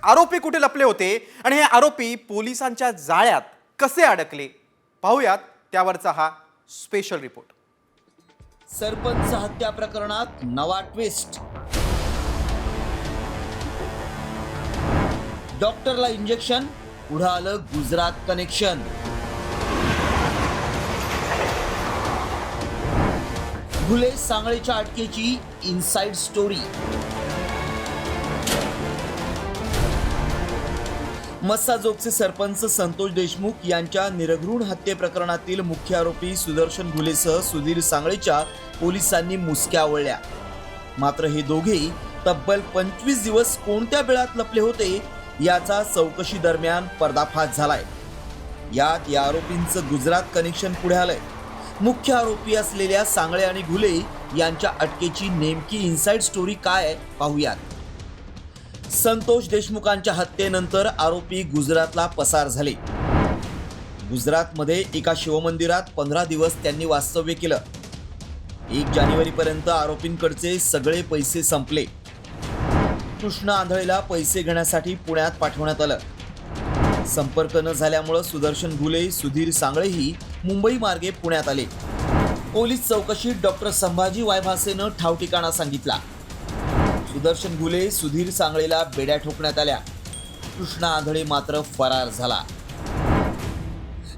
आरोपी कुठे लपले होते आणि हे आरोपी पोलिसांच्या जाळ्यात कसे अडकले, पाहूयात त्यावरचा हा स्पेशल रिपोर्ट। सरपंच हत्या प्रकरणात नवा ट्विस्ट। डॉक्टरला इंजेक्शन, पुढे आलं गुजरात कनेक्शन। घुले सांगळेच्या अटकेची इनसाइड स्टोरी। मस्साजोगचे सरपंच संतोष देशमुख यांच्या निरघृण हत्ये प्रकरणातील मुख्य आरोपी सुदर्शन घुलेसह सुधीर सांगळेच्या पोलिसांनी मुसक्या आवळल्या। मात्र हे दोघेही तब्बल 25 दिवस कोणत्या बिळात लपले होते याचा चौकशी दरम्यान पर्दाफाश झालाय। यात या आरोपींचं गुजरात कनेक्शन पुढे आलंय। मुख्य आरोपी असलेल्या सांगळे आणि घुले यांच्या अटकेची नेमकी इनसाइड स्टोरी काय पाहूयात। संतोष देशमुखांच्या हत्येनंतर आरोपी गुजरातला पसार झाले। गुजरातमध्ये एका शिवमंदिरात 15 दिवस त्यांनी वास्तव्य केलं। 1 जानेवारीपर्यंत आरोपींकडचे सगळे पैसे संपले। कृष्ण आंधळेला पैसे घेण्यासाठी पुण्यात पाठवण्यात आलं। संपर्क न झाल्यामुळे सुदर्शन घुले, सुधीर सांगळेही मुंबई मार्गे पुण्यात आले। पोलीस चौकशीत डॉक्टर संभाजी वायभासेनं ठाव ठिकाणा सांगितला। सुदर्शन घुले, सुधीर सांगळेला बेड्या ठोकण्यात आल्या। कृष्ण आंधळे मात्र फरार झाला।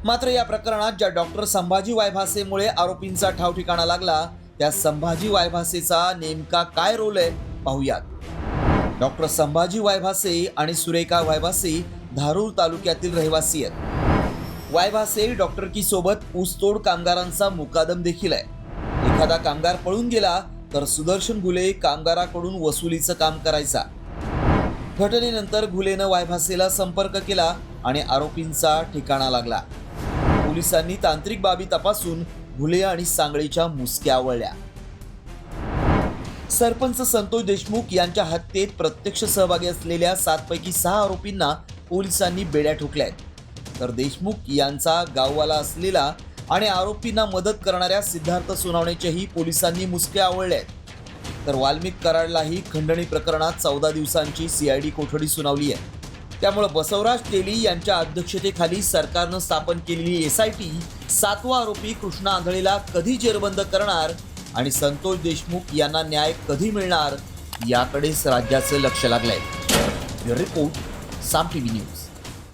मात्र या प्रकरणात ज्या डॉक्टर संभाजी वायभासेमुळे आरोपींचा ठाव ठिकाणा लागला, त्या संभाजी वायभासेचा नेमका काय रोल आहे पाहूयात। डॉक्टर संभाजी वायभासे आणि सुरेखा वायभासे धारूर तालुक्यातील रहिवासी आहेत। वायभासे डॉक्टरकी सोबत ऊसतोड कामगारांचा मुकादम देखील आहे। एखादा कामगार पळून गेला तर सुदर्शन घुले कामगाराकडून वसुलीचं काम करायचा। घटनेनंतर घुलेनं वायभासेला संपर्क केला आणि आरोपींचा ठिकाणा लागला। पोलिसांनी तांत्रिक बाबी तपासून घुले आणि सांगळेच्या मुसक्या आवळल्या। सरपंच संतोष देशमुख यांच्या हत्येत प्रत्यक्ष सहभागी असलेल्या 7 पैकी 6 आरोपींना पोलिसांनी बेड्या ठोकल्या आहेत। तर देशमुख यांचा गाववाला असलेला आणि आरोपींना मदत करणाऱ्या सिद्धार्थ सोनावणेच्याही पोलिसांनी मुसक्या आवळल्या आहेत। तर वाल्मिक कराडलाही खंडणी प्रकरणात 14 दिवसांची CID कोठडी सुनावली आहे। त्यामुळे बसवराज तेली यांच्या अध्यक्षतेखाली सरकारनं स्थापन केलेली SIT 7वा आरोपी कृष्ण आंधळेला कधी जेरबंद करणार आणि संतोष देशमुख यांना न्याय कधी मिळणार याकडेच राज्याचं लक्ष लागलंय। रिपोर्ट साम TV न्यूज।